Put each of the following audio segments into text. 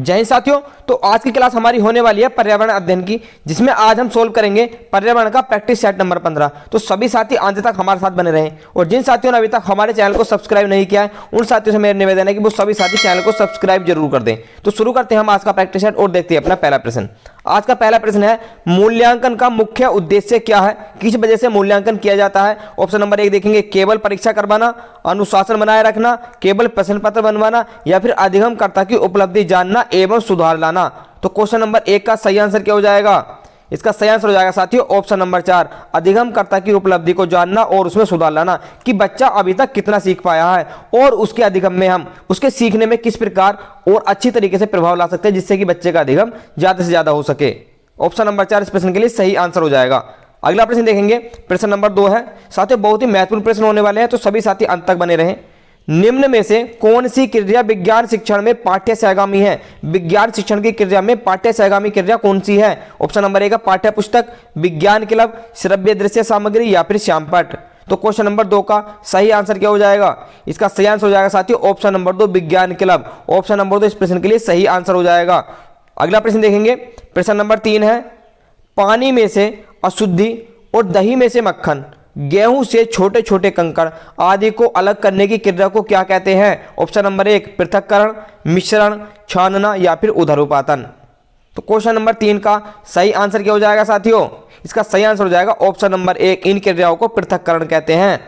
जय हिंद साथियों। तो आज की क्लास हमारी होने वाली है पर्यावरण अध्ययन की, जिसमें आज हम सोल्व करेंगे पर्यावरण का प्रैक्टिस सेट नंबर 15। तो सभी साथी अंत तक हमारे साथ बने रहें और जिन साथियों ने अभी तक हमारे चैनल को सब्सक्राइब नहीं किया है उन साथियों से मेरा निवेदन है कि वो सभी साथी चैनल को सब्सक्राइब जरूर कर दें। तो शुरू करते हैं हम आज का प्रैक्टिस सेट और देखते हैं अपना पहला प्रश्न। आज का पहला प्रश्न है, मूल्यांकन का मुख्य उद्देश्य क्या है, किस वजह से मूल्यांकन किया जाता है। ऑप्शन नंबर 1 देखेंगे, केवल परीक्षा करवाना, अनुशासन बनाए रखना, केवल प्रश्न पत्र बनवाना या फिर अधिगमकर्ता की उपलब्धि जानना एवं सुधार लाना। तो क्वेश्चन नंबर 1 का सही आंसर क्या हो जाएगा? इसका सही आंसर हो जाएगा साथियों ऑप्शन नंबर 4, अधिगमकर्ता की उपलब्धि को जानना और उसमें सुधार लाना कि बच्चा अभी तक कितना सीख पाया है और उसके अधिगम में हम उसके सीखने में किस प्रकार और अच्छी तरीके से प्रभाव ला सकते हैं जिससे कि बच्चे का अधिगम ज्यादा से ज्यादा हो सके। ऑप्शन नंबर 4 इस प्रश्न के लिए सही आंसर हो जाएगा। अगला प्रश्न देखेंगे, प्रश्न नंबर 2 है साथियों, बहुत ही महत्वपूर्ण प्रश्न होने वाले हैं, तो सभी साथी अंत तक बने रहें। निम्न में से कौन सी क्रिया विज्ञान शिक्षण में पाठ्य सहगामी है? विज्ञान शिक्षण की क्रिया में पाठ्य सहगामी क्रिया कौन सी है? ऑप्शन नंबर 1 पाठ्य पुस्तक, विज्ञान क्लब, श्रव्य दृश्य सामग्री या फिर श्यामपट। तो क्वेश्चन नंबर 2 का सही आंसर क्या हो जाएगा? इसका सही आंसर हो जाएगा साथियों ऑप्शन नंबर 2 विज्ञान क्लब। ऑप्शन नंबर 2 इस प्रश्न के लिए सही आंसर हो जाएगा। अगला प्रश्न देखेंगे, प्रश्न नंबर 3 है, पानी में से अशुद्धि और दही में से मक्खन, गेहूं से छोटे छोटे कंकड़ आदि को अलग करने की क्रिया को क्या कहते हैं? ऑप्शन नंबर 1 पृथक्करण, मिश्रण, छानना या फिर उदरोपातन। तो क्वेश्चन नंबर 3 का सही आंसर क्या हो जाएगा साथियों? इसका सही आंसर हो जाएगा ऑप्शन नंबर 1, इन क्रियाओं को पृथक्करण कहते हैं।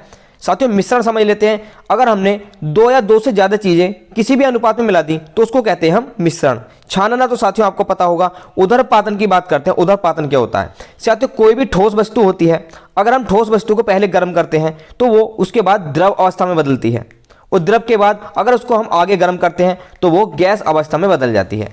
साथियों मिश्रण समझ लेते हैं, अगर हमने 2 या 2 से ज्यादा चीजें किसी भी अनुपात में मिला दी तो उसको कहते हैं हम मिश्रण। छानना तो साथियों आपको पता होगा। उदरपातन की बात करते हैं, उदरपातन क्या होता है? साथियों कोई भी ठोस वस्तु होती है, अगर हम ठोस वस्तु को पहले गर्म करते हैं तो वो उसके बाद द्रव अवस्था में बदलती है और द्रव के बाद अगर उसको हम आगे गर्म करते हैं तो वो गैस अवस्था में बदल जाती है।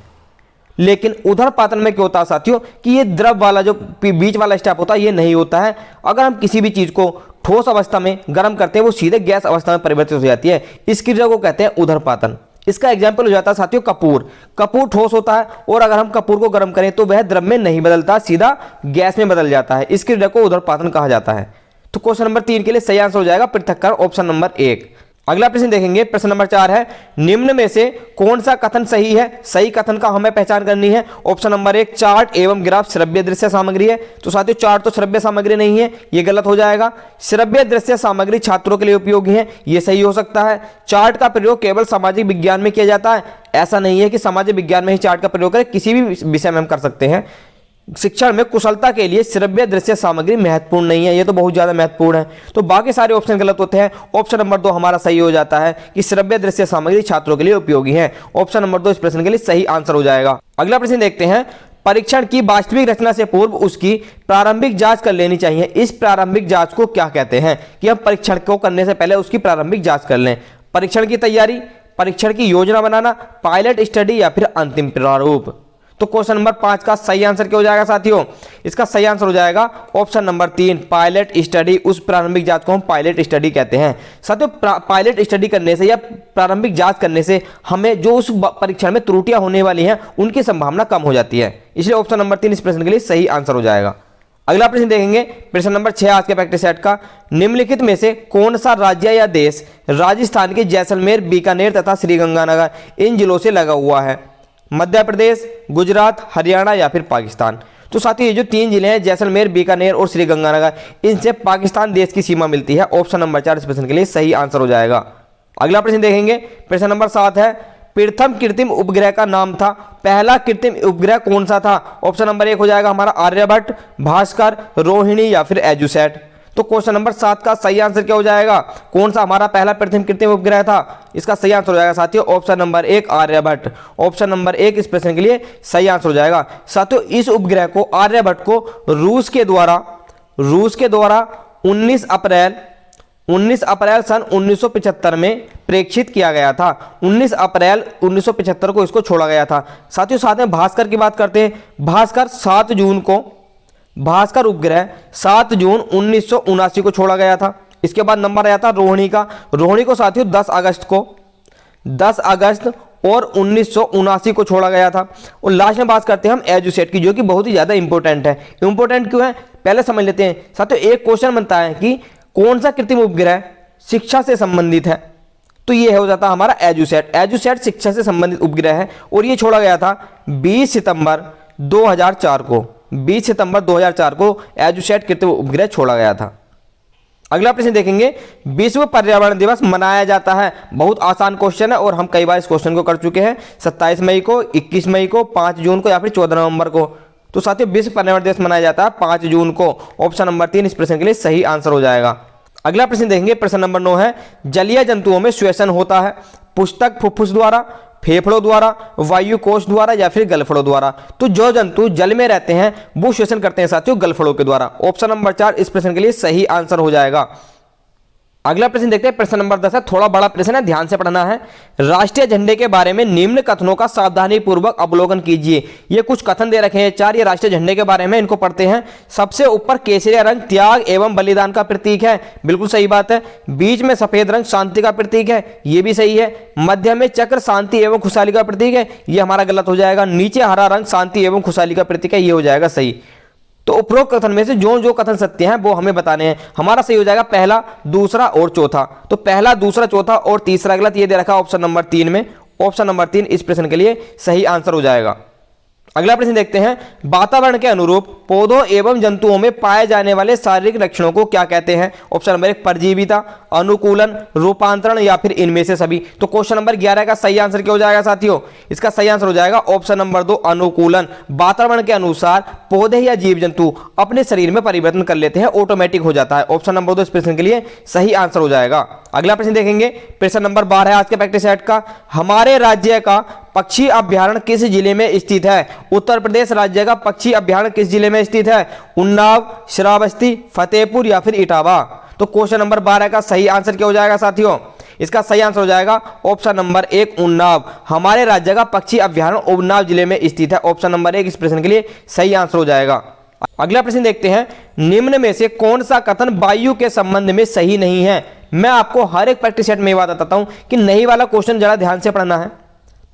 लेकिन उदरपातन में क्या होता है साथियों कि ये द्रव वाला जो बीच वाला स्टेप होता है ये नहीं होता है। अगर हम किसी भी चीज को ठोस अवस्था में गर्म करते हैं वो सीधे गैस अवस्था में परिवर्तित हो जाती है। इस क्रिया को कहते हैं उदरपातन। इसका एग्जाम्पल हो जाता है साथियों कपूर। कपूर ठोस होता है और अगर हम कपूर को गर्म करें तो वह द्रव में नहीं बदलता, सीधा गैस में बदल जाता है। इस क्रिया को उदरपातन कहा जाता है। तो क्वेश्चन नंबर 3 के लिए सही आंसर हो जाएगा पृथक्करण, ऑप्शन नंबर 1। अगला प्रश्न देखेंगे, प्रश्न नंबर 4 है, निम्न में से कौन सा कथन सही है? सही कथन का हमें पहचान करनी है। ऑप्शन नंबर 1 चार्ट एवं ग्राफ श्रव्य दृश्य सामग्री है। तो साथियों चार्ट तो श्रव्य सामग्री नहीं है, ये गलत हो जाएगा। श्रव्य दृश्य सामग्री छात्रों के लिए उपयोगी है, ये सही हो सकता है। चार्ट का प्रयोग केवल सामाजिक विज्ञान में किया जाता है, ऐसा नहीं है कि सामाजिक विज्ञान में ही चार्ट का प्रयोग करें, किसी भी विषय में हम कर सकते हैं। शिक्षण में कुशलता के लिए श्रव्य दृश्य सामग्री महत्वपूर्ण नहीं है, ये तो बहुत ज्यादा महत्वपूर्ण है। तो बाकी सारे ऑप्शन गलत होते हैं। ऑप्शन नंबर 2 हमारा सही हो जाता है कि श्रव्य दृश्य सामग्री छात्रों के लिए उपयोगी है। ऑप्शन नंबर 2 इस प्रश्न के लिए सही आंसर हो जाएगा। अगला प्रश्न देखते हैं, परीक्षण की वास्तविक रचना से पूर्व उसकी प्रारंभिक जांच कर लेनी चाहिए। इस प्रारंभिक जांच को क्या कहते हैं? कि हम परीक्षण को करने से पहले उसकी प्रारंभिक जांच कर लें। परीक्षण की तैयारी, परीक्षण की योजना बनाना, पायलट स्टडी या फिर अंतिम प्रारूप। तो क्वेश्चन नंबर 5 का सही आंसर क्या हो जाएगा साथियों? इसका सही आंसर हो जाएगा ऑप्शन नंबर 3 पायलट स्टडी। उस प्रारंभिक जांच को हम पायलट स्टडी कहते हैं। साथियों पायलट स्टडी करने से या प्रारंभिक जांच करने से हमें जो उस परीक्षण में त्रुटियां होने वाली हैं उनकी संभावना कम हो जाती है, इसलिए ऑप्शन नंबर 3 इस प्रश्न के लिए सही आंसर हो जाएगा। अगला प्रश्न देखेंगे, प्रश्न नंबर 6 आज के प्रैक्टिस सेट का, निम्नलिखित में से कौन सा राज्य या देश राजस्थान के जैसलमेर, बीकानेर तथा श्रीगंगानगर इन जिलों से लगा हुआ है? मध्य प्रदेश, गुजरात, हरियाणा या फिर पाकिस्तान। तो साथियों ये जो 3 जिले हैं जैसलमेर, बीकानेर और श्रीगंगानगर, इनसे पाकिस्तान देश की सीमा मिलती है। ऑप्शन नंबर 4 इस प्रश्न के लिए सही आंसर हो जाएगा। अगला प्रश्न देखेंगे, प्रश्न नंबर 7 है, प्रथम कृत्रिम उपग्रह का नाम था, पहला कृत्रिम उपग्रह कौन सा था? ऑप्शन नंबर 1 हो जाएगा हमारा आर्यभट्ट, भास्कर, रोहिणी या फिर एजुसेट। तो क्वेश्चन नंबर 7 का सही आंसर क्या हो जाएगा? कौन सा हमारा पहला प्रथम कृत्रिम उपग्रह था? इसका सही आंसर हो जाएगा साथियों option number 1 Aryabhata. Option number 1 इस प्रश्न के लिए सही आंसर हो जाएगा। साथियों इस उपग्रह को आर्यभट्ट को रूस के द्वारा 19 अप्रैल सन 1975 में प्रेक्षित किया गया था। 19 अप्रैल 1975 को इसको छोड़ा गया था। साथियों साथ में भास्कर की बात करते हैं। भास्कर उपग्रह 7 जून 1979 को छोड़ा गया था। इसके बाद नंबर आया था रोहिणी का। रोहिणी को साथियों 10 अगस्त और 1979 को छोड़ा गया था। और लास्ट में बात करते हैं हम एजुसेट की, जो कि बहुत ही ज्यादा इंपॉर्टेंट है। इंपॉर्टेंट क्यों है पहले समझ लेते हैं। साथियों एक क्वेश्चन बनता है कि कौन सा कृत्रिम उपग्रह शिक्षा से संबंधित है। तो ये हो जाता हमारा एजुसेट। एजुसेट शिक्षा से संबंधित उपग्रह है और ये छोड़ा गया था 20 सितंबर 2004 को। 20 सितंबर 2004 को एजुसेट कृत्रिम उपग्रह छोड़ा गया था। अगला प्रश्न देखेंगे, विश्व पर्यावरण दिवस मनाया जाता है। बहुत आसान क्वेश्चन है और हम कई बार इस क्वेश्चन को कर चुके हैं। 27 मई को, 21 मई को, 5 जून को या फिर 14 नवंबर को। तो साथियों विश्व पर्यावरण दिवस मनाया जाता है 5 जून को। ऑप्शन नंबर 3 इस प्रश्न के लिए सही आंसर हो जाएगा। अगला प्रश्न देखेंगे, प्रश्न नंबर 9 है, जलीय जंतुओं में श्वसन होता है पुस्तक फुफ्फुस द्वारा, फेफड़ों द्वारा, वायु कोश द्वारा या फिर गलफड़ों द्वारा। तो जो जंतु जल में रहते हैं वो श्वसन करते हैं साथियों गलफड़ों के द्वारा। ऑप्शन नंबर 4 इस प्रश्न के लिए सही आंसर हो जाएगा। अगला प्रश्न देखते हैं, प्रश्न नंबर 10 है, थोड़ा बड़ा प्रश्न है, ध्यान से पढ़ना है। राष्ट्रीय झंडे के बारे में निम्न कथनों का सावधानी पूर्वक अवलोकन कीजिए। ये कुछ कथन दे रखे हैं 4, ये राष्ट्रीय झंडे के बारे में, इनको पढ़ते हैं। सबसे ऊपर केसरिया रंग त्याग एवं बलिदान का प्रतीक है, बिल्कुल सही बात है। बीच में सफेद रंग शांति का प्रतीक है, ये भी सही है। मध्य में चक्र शांति एवं खुशहाली का प्रतीक है, ये हमारा गलत हो जाएगा। नीचे हरा रंग शांति एवं खुशहाली का प्रतीक है, ये हो जाएगा सही। तो उपरोक्त कथन में से जो जो कथन सत्य हैं वो हमें बताने हैं। हमारा सही हो जाएगा पहला, दूसरा और चौथा। तो पहला, दूसरा, चौथा और तीसरा गलत, ये दे रखा ऑप्शन नंबर 3 में। ऑप्शन नंबर 3 इस प्रश्न के लिए सही आंसर हो जाएगा। अगला प्रश्न देखते हैं, वातावरण के अनुरूप पौधों एवं जंतुओं में पाए जाने वाले शारीरिक लक्षणों को क्या कहते हैं। ऑप्शन नंबर 1 परजीविता, अनुकूलन, रूपांतरण या फिर इनमें से सभी। तो क्वेश्चन नंबर 11 का सही आंसर क्या हो जाएगा साथियों, इसका सही आंसर हो जाएगा ऑप्शन नंबर 2 अनुकूलन। वातावरण के अनुसार पौधे या जीव जंतु अपने शरीर में परिवर्तन कर लेते हैं, ऑटोमेटिक हो जाता है। ऑप्शन नंबर 2 इस प्रश्न के लिए सही आंसर हो जाएगा। अगला प्रश्न देखेंगे, प्रश्न नंबर 12 है आज के प्रैक्टिस सेट का, हमारे राज्य का पक्षी अभ्यारण्य किस जिले में स्थित है। उत्तर प्रदेश राज्य का पक्षी अभ्यारण्य किस जिले में स्थित है। उन्नाव, श्रावस्ती, फतेहपुर या फिर इटावा। तो क्वेश्चन नंबर 12 का सही आंसर क्या हो जाएगा साथियों, इसका सही आंसर हो जाएगा ऑप्शन नंबर 1 उन्नाव। हमारे राज्य का पक्षी अभ्यारण्य उन्नाव जिले में स्थित है। ऑप्शन नंबर 1 इस प्रश्न के लिए सही आंसर हो जाएगा। अगला प्रश्न देखते हैं, निम्न में से कौन सा कथन वायु के संबंध में सही नहीं है। मैं आपको हर एक प्रैक्टिस सेट में ये बात बताता हूं कि नहीं वाला क्वेश्चन जरा ध्यान से पढ़ना है,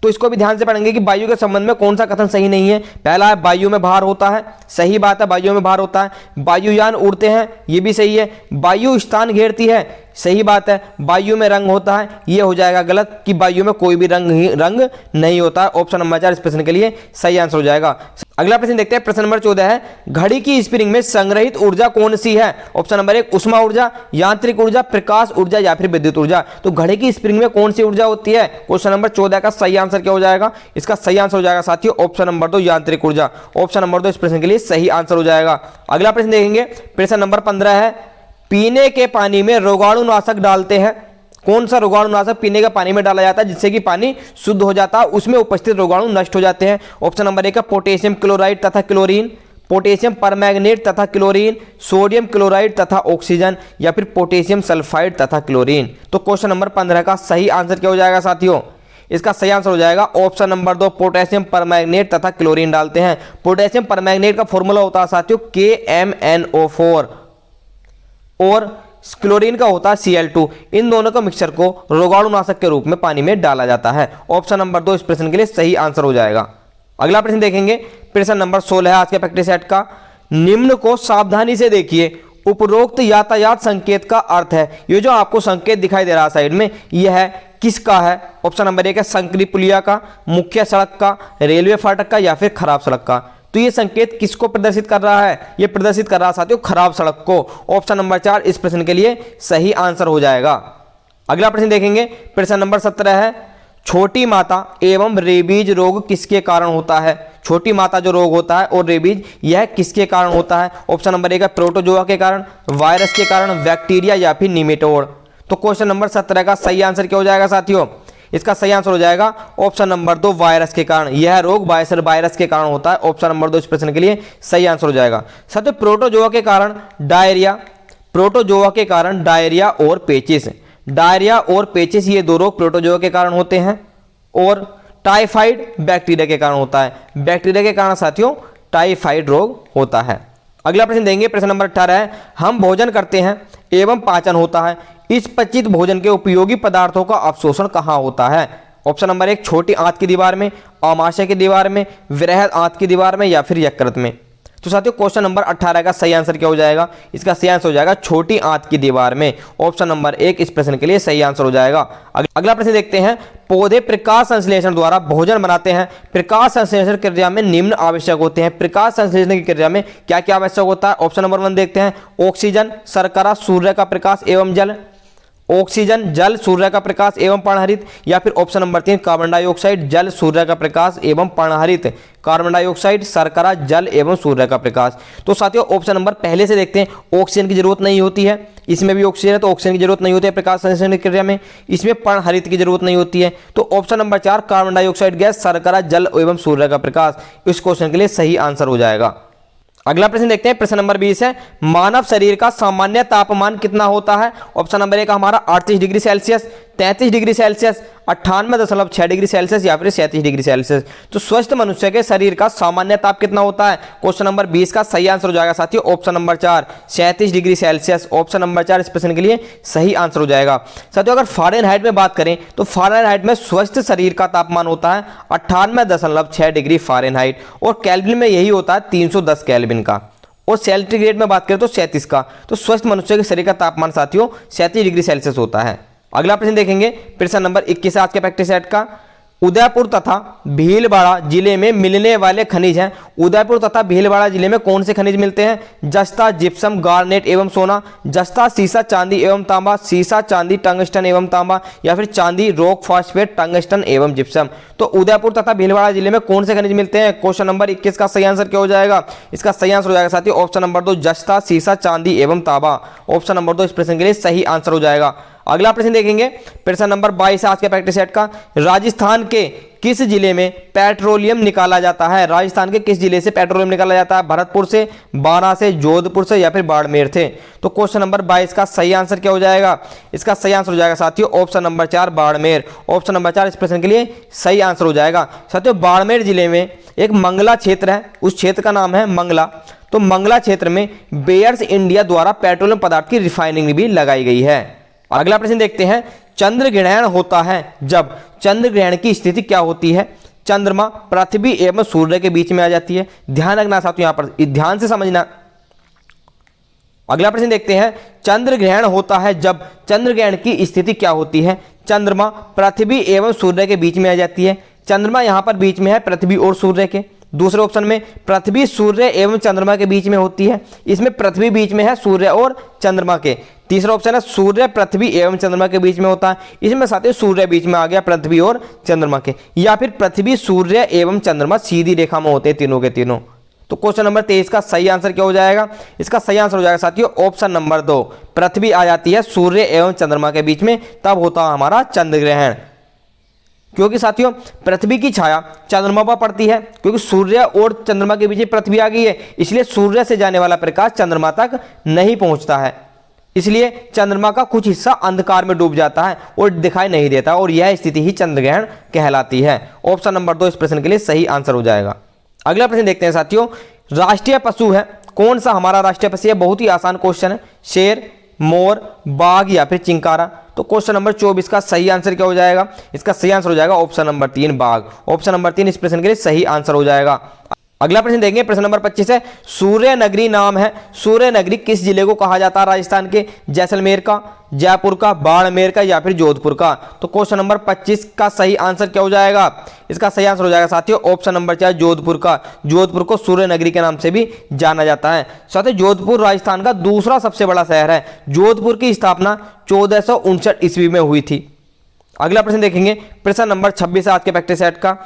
तो इसको भी ध्यान से पढ़ेंगे कि वायु के संबंध में कौन सा कथन सही नहीं है। पहला है वायु में भार होता है, सही बात है, वायु में भार होता है। वायुयान उड़ते हैं, ये भी सही है। वायु स्थान घेरती है, सही बात है। वायु में रंग होता है, ये हो जाएगा गलत कि वायु में कोई भी रंग नहीं होता है। ऑप्शन नंबर 4 इस प्रश्न के लिए सही आंसर हो जाएगा। अगला प्रश्न देखते हैं, प्रश्न नंबर 14 है, घड़ी की स्प्रिंग में संग्रहित ऊर्जा कौन सी है। ऑप्शन नंबर 1 उष्मा ऊर्जा, यांत्रिक ऊर्जा, प्रकाश ऊर्जा या फिर विद्युत ऊर्जा। तो घड़ी की स्प्रिंग में कौन सी ऊर्जा होती है। क्वेश्चन नंबर 14 का सही आंसर क्या हो जाएगा, इसका सही आंसर हो जाएगा साथियों ऑप्शन नंबर 2 यांत्रिक ऊर्जा। ऑप्शन नंबर 2 इस प्रश्न के लिए सही आंसर हो जाएगा। अगला प्रश्न देखेंगे, प्रश्न नंबर 15 है, पीने के पानी में रोगाणुनाशक डालते हैं। कौन सा रोगाणुनाशक पीने के पानी में डाला जाता है जिससे कि पानी शुद्ध हो जाता है, उसमें उपस्थित रोगाणु नष्ट हो जाते हैं। ऑप्शन नंबर 1 है पोटेशियम क्लोराइड तथा क्लोरीन, पोटेशियम परमैंगनेट तथा क्लोरीन, सोडियम क्लोराइड तथा ऑक्सीजन या फिर पोटेशियम सल्फाइड तथा क्लोरीन। तो क्वेश्चन नंबर 15 का सही आंसर क्या हो जाएगा साथियों, इसका सही आंसर हो जाएगा ऑप्शन नंबर 2 पोटेशियम परमैंगनेट तथा क्लोरीन डालते हैं। पोटेशियम परमैंगनेट का फॉर्मूला होता है साथियों KMnO4 और क्लोरीन का होता है Cl2। इन दोनों का मिक्सचर को रोगाणुनाशक के रूप में पानी में डाला जाता है। ऑप्शन नंबर 2 इस प्रश्न के लिए सही आंसर हो जाएगा। अगला प्रश्न देखेंगे, प्रश्न नंबर 16 है आज के प्रैक्टिस सेट का, निम्न को सावधानी से देखिए। उपरोक्त यातायात संकेत का अर्थ है। ये जो आपको संकेत दिखाई दे रहा है साइड में, यह है किसका है। ऑप्शन नंबर 1 है संकरी पुलिया का, मुख्य सड़क का, रेलवे फाटक का या फिर खराब सड़क का। तो ये संकेत किसको प्रदर्शित कर रहा है, ये प्रदर्शित कर रहा है साथियों खराब सड़क को। ऑप्शन नंबर 4 इस प्रश्न के लिए सही आंसर हो जाएगा। अगला प्रश्न देखेंगे, प्रश्न नंबर 17 है, छोटी माता एवं रेबीज रोग किसके कारण होता है। छोटी माता जो रोग होता है और रेबीज, यह किसके कारण होता है। ऑप्शन नंबर 1 है प्रोटोजोआ के कारण, वायरस के कारण, बैक्टीरिया या फिर निमेटोड। तो क्वेश्चन नंबर 17 का सही आंसर क्या हो जाएगा साथियों, इसका सही आंसर हो जाएगा ऑप्शन नंबर 2 वायरस के कारण। यह रोग वायरस के कारण होता है। ऑप्शन नंबर 2 इस प्रश्न के लिए सही आंसर हो जाएगा। साथियों प्रोटोजोआ के कारण डायरिया, प्रोटोजोआ के कारण डायरिया और पेचिस, डायरिया और पेचिस ये दो रोग प्रोटोजोआ के कारण होते हैं। और टाइफाइड बैक्टीरिया के कारण होता है। बैक्टीरिया के कारण साथियों टाइफाइड रोग होता है। अगला प्रश्न देंगे, प्रश्न नंबर 18 है, हम भोजन करते हैं एवं पाचन होता है, इस पचित भोजन के उपयोगी पदार्थों का अवशोषण कहाँ होता है। ऑप्शन नंबर 1 छोटी आंत की दीवार में, आमाशय की दीवार में, वृहद आंत की दीवार में या फिर यकृत में। तो साथियों क्वेश्चन नंबर 18 का सही आंसर क्या हो जाएगा? इसका सही आंसर हो जाएगा छोटी आंत की दीवार में। ऑप्शन नंबर 1 इस प्रश्न के लिए सही आंसर हो जाएगा। अगला प्रश्न देखते हैं, पौधे प्रकाश संश्लेषण द्वारा भोजन बनाते हैं। प्रकाश संश्लेषण क्रिया में निम्न आवश्यक होते हैं। प्रकाश संश्लेषण की क्रिया में क्या क्या आवश्यक होता है? ऑप्शन नंबर 1 देखते हैं, ऑक्सीजन, शर्करा, सूर्य का प्रकाश एवं जल। ऑक्सीजन, जल, सूर्य का प्रकाश एवं पर्णहरित। या फिर ऑप्शन नंबर 3 कार्बन डाइऑक्साइड, जल, सूर्य का प्रकाश एवं पर्णहरित। कार्बन डाइऑक्साइड, शर्करा, जल एवं सूर्य का प्रकाश। तो साथियों ऑप्शन नंबर पहले से देखते हैं, ऑक्सीजन की जरूरत नहीं होती है, इसमें भी ऑक्सीजन है तो ऑक्सीजन की जरूरत नहीं होती है प्रकाश संश्लेषण की क्रिया में। इसमें पर्णहरित की जरूरत नहीं होती है। तो option number 4 carbon dioxide gas, शर्करा, जल एवं सूर्य का प्रकाश इस क्वेश्चन के लिए सही आंसर हो जाएगा। अगला प्रश्न देखते हैं, प्रश्न नंबर 20 है, मानव शरीर का सामान्य तापमान कितना होता है? ऑप्शन नंबर 1 हमारा 38 degree Celsius, 33 degree Celsius, 98.6 degree Celsius या फिर 37 डिग्री सेल्सियस। तो स्वस्थ मनुष्य के शरीर का सामान्य ताप कितना होता है? क्वेश्चन नंबर 20 का सही आंसर हो जाएगा साथियों option number 4 37 degree Celsius. Option number 4 इस प्रश्न के लिए सही आंसर हो जाएगा। साथियों अगर फ़ारेनहाइट में बात करें तो फ़ारेनहाइट में स्वस्थ शरीर का तापमान होता है 98.6 डिग्री फ़ारेनहाइट, और केल्विन में यही होता है 310 केल्विन का, और सेंटीग्रेड में बात करें तो 37 का। तो स्वस्थ मनुष्य के शरीर का तापमान साथियों 37 डिग्री सेल्सियस होता है। अगला प्रश्न देखेंगे, प्रश्न नंबर 21 आज के प्रैक्टिस सेट का, उदयपुर तथा भीलवाड़ा जिले में मिलने वाले खनिज हैं। उदयपुर तथा भीलवाड़ा जिले में कौन से खनिज मिलते हैं? जस्ता, जिप्सम, गार्नेट एवं सोना। जस्ता सीसा, चांदी एवं तांबा। सीसा, चांदी, टंगस्टन एवं तांबा। या फिर चांदी, रॉक फॉस्फेट, टंगस्टन एवं जिप्सम। तो उदयपुर तथा भीलवाड़ा जिले में कौन से खनिज मिलते हैं? क्वेश्चन नंबर 21 का सही आंसर क्या हो जाएगा? इसका सही आंसर हो जाएगा साथियों ऑप्शन नंबर 2 जस्ता, सीसा, चांदी एवं तांबा। ऑप्शन नंबर 2 इस प्रश्न के लिए सही आंसर हो जाएगा। अगला प्रश्न देखेंगे, प्रश्न नंबर 22 आज के प्रैक्टिस सेट का, राजस्थान के किस जिले में पेट्रोलियम निकाला जाता है? राजस्थान के किस जिले से पेट्रोलियम निकाला जाता है? भरतपुर से, बारां से, जोधपुर से या फिर बाड़मेर से। तो क्वेश्चन नंबर 22 का सही आंसर क्या हो जाएगा? इसका सही आंसर हो जाएगा साथियों option number 4 Barmer. Option number 4 इस प्रश्न के लिए सही आंसर हो जाएगा। साथियों बाड़मेर जिले में एक मंगला क्षेत्र है, उस क्षेत्र का नाम है मंगला। तो मंगला क्षेत्र में बेयर्स इंडिया द्वारा पेट्रोलियम पदार्थ की रिफाइनिंग भी लगाई गई है। अगला प्रश्न देखते हैं, चंद्र ग्रहण होता है जब चंद्र ग्रहण की स्थिति क्या होती है? चंद्रमा पृथ्वी एवं सूर्य के बीच में आ जाती है। ध्यान रखना साथियों, यहां पर ध्यान से समझना। अगला प्रश्न देखते हैं, चंद्र ग्रहण होता है जब चंद्र ग्रहण की स्थिति क्या होती है? चंद्रमा पृथ्वी एवं सूर्य के बीच में आ जाती है। चंद्रमा यहां पर बीच में है पृथ्वी और सूर्य के। दूसरे ऑप्शन में पृथ्वी सूर्य एवं चंद्रमा के बीच में होती है, इसमें पृथ्वी बीच में है सूर्य और चंद्रमा के। तीसरा ऑप्शन है सूर्य पृथ्वी एवं चंद्रमा के बीच में होता है, इसमें साथ ही सूर्य बीच में आ गया पृथ्वी और चंद्रमा के। या फिर पृथ्वी सूर्य एवं चंद्रमा सीधी रेखा में होते हैं तीनों के तीनों। तो क्वेश्चन नंबर 23 का सही आंसर क्या हो जाएगा? इसका सही आंसर हो जाएगा साथियों ऑप्शन नंबर 2 पृथ्वी आ जाती है सूर्य एवं चंद्रमा के बीच में, तब होता है हमारा चंद्र ग्रहण। क्योंकि साथियों पृथ्वी की छाया चंद्रमा पर पड़ती है, क्योंकि सूर्य और चंद्रमा के बीच में पृथ्वी आ गई है, इसलिए सूर्य से जाने वाला प्रकाश चंद्रमा तक नहीं पहुंचता है, इसलिए चंद्रमा का कुछ हिस्सा अंधकार में डूब जाता है और दिखाई नहीं देता, और यह स्थिति ही चंद्र ग्रहण कहलाती है। ऑप्शन नंबर 2 इस प्रश्न के लिए सही आंसर हो जाएगा। अगला प्रश्न देखते हैं साथियों, राष्ट्रीय पशु है कौन सा? हमारा राष्ट्रीय पशु है, बहुत ही आसान क्वेश्चन है, शेर, मोर, बाघ या फिर चिंकारा। तो क्वेश्चन नंबर 24 का सही आंसर क्या हो जाएगा? इसका सही आंसर हो जाएगा ऑप्शन नंबर 3 बाघ। ऑप्शन नंबर 3 इस प्रश्न के लिए सही आंसर हो जाएगा। अगला प्रश्न देखेंगे, प्रश्न नंबर 25 है, सूर्य नगरी नाम है। सूर्य नगरी किस जिले को कहा जाता है राजस्थान के? जैसलमेर का, जयपुर का, बाड़मेर का या फिर जोधपुर का। तो क्वेश्चन नंबर 25 का सही आंसर क्या हो जाएगा? इसका सही आंसर हो जाएगा साथियों ऑप्शन नंबर 4 जोधपुर का। जोधपुर को सूर्य नगरी के नाम से भी जाना जाता है। साथियों जोधपुर राजस्थान का दूसरा सबसे बड़ा शहर है। जोधपुर की स्थापना 1459 ईस्वी में हुई थी। अगला प्रश्न देखेंगे, प्रश्न नंबर 26 आज के प्रैक्टिस सेट का,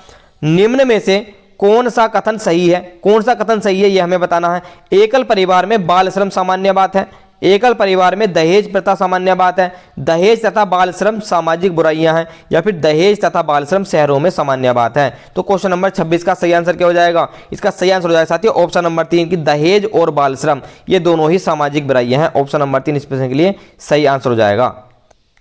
निम्न में से कौन सा कथन सही है? कौन सा कथन सही है यह हमें बताना है। एकल परिवार में बाल श्रम सामान्य बात है। एकल परिवार में दहेज प्रथा सामान्य बात है। दहेज तथा बाल श्रम सामाजिक बुराइयां हैं। या फिर दहेज तथा बाल श्रम शहरों में सामान्य बात है। तो क्वेश्चन नंबर 26 का सही आंसर क्या हो जाएगा? इसका सही आंसर हो जाएगा साथियों ऑप्शन नंबर 3 की दहेज और बाल श्रम ये दोनों ही सामाजिक बुराइयां हैं। ऑप्शन नंबर 3 इस प्रश्न के लिए सही आंसर हो जाएगा।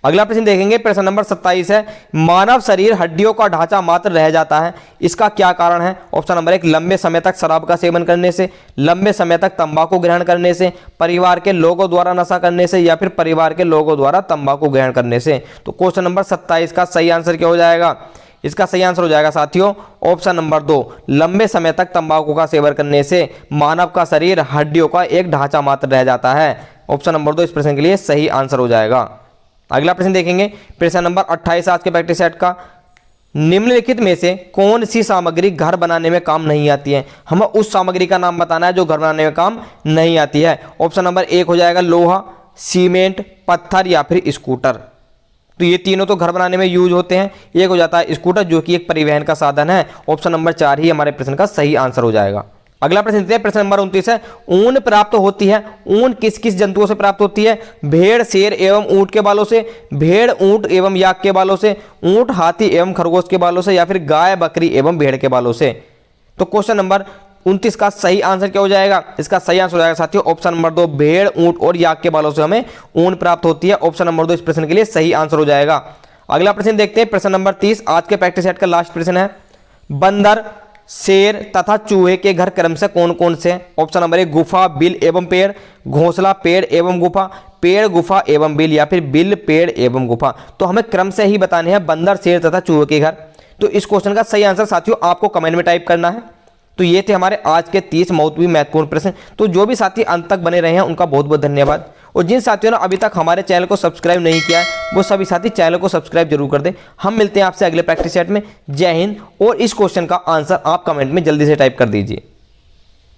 अगला प्रश्न देखेंगे, प्रश्न नंबर 27 है, मानव शरीर हड्डियों का ढांचा मात्र रह जाता है, इसका क्या कारण है? ऑप्शन नंबर 1 लंबे समय तक शराब का सेवन करने से, लंबे समय तक तंबाकू ग्रहण करने से, परिवार के लोगों द्वारा नशा करने से या फिर परिवार के लोगों द्वारा तंबाकू ग्रहण करने से। तो क्वेश्चन नंबर 27 का सही आंसर क्या हो जाएगा? इसका सही आंसर हो जाएगा साथियों ऑप्शन नंबर 2, लंबे समय तक तंबाकू का सेवन करने से मानव का शरीर हड्डियों का एक ढांचा मात्र रह जाता है। ऑप्शन नंबर 2 इस प्रश्न के लिए सही आंसर हो जाएगा। अगला प्रश्न देखेंगे, प्रश्न नंबर 28 आज के प्रैक्टिस सेट का, निम्नलिखित में से कौन सी सामग्री घर बनाने में काम नहीं आती है? हमें उस सामग्री का नाम बताना है जो घर बनाने में काम नहीं आती है। ऑप्शन नंबर 1 हो जाएगा लोहा, सीमेंट, पत्थर या फिर स्कूटर। तो ये तीनों तो घर बनाने में यूज होते हैं। एक हो जाता है स्कूटर जो कि एक परिवहन का साधन है। ऑप्शन नंबर 4 ही हमारे प्रश्न का सही आंसर हो जाएगा। अगला प्रश्न देते हैं, प्रश्न नंबर 29 है, ऊन प्राप्त होती है, ऊन किस किस जंतुओं से प्राप्त होती है? भेड़, शेर एवं ऊंट के बालों से, भेड़, ऊंट एवं याक के बालों से, ऊंट, हाथी एवं खरगोश के बालों से या फिर गाय, बकरी एवं भेड़ के बालों से। तो क्वेश्चन नंबर 29 का सही आंसर क्या हो जाएगा? इसका सही आंसर हो जाएगा साथियों ऑप्शन नंबर 2, भेड़, ऊंट और याक के बालों से हमें ऊन प्राप्त होती है। ऑप्शन नंबर 2 इस प्रश्न के लिए सही आंसर हो जाएगा। अगला प्रश्न देखते हैं, प्रश्न नंबर 30 आज के प्रैक्टिस सेट का लास्ट प्रश्न है, बंदर, शेर तथा चूहे के घर क्रम से कौन कौन से? ऑप्शन नंबर 1 गुफा, बिल एवं पेड़, घोंसला, पेड़ एवं गुफा, पेड़, गुफा एवं बिल या फिर बिल, पेड़ एवं गुफा। तो हमें क्रम से ही बताने हैं बंदर, शेर तथा चूहे के घर। तो इस क्वेश्चन का सही आंसर साथियों आपको कमेंट में टाइप करना है। तो ये थे हमारे आज के 30 महत्वपूर्ण प्रश्न। तो जो भी साथी अंत तक बने रहे हैं उनका बहुत बहुत धन्यवाद। और जिन साथियों ने अभी तक हमारे चैनल को सब्सक्राइब नहीं किया है वो सभी साथी चैनल को सब्सक्राइब जरूर कर दें। हम मिलते हैं आपसे अगले प्रैक्टिस सेट में। जय हिंद। और इस क्वेश्चन का आंसर आप कमेंट में जल्दी से टाइप कर दीजिए।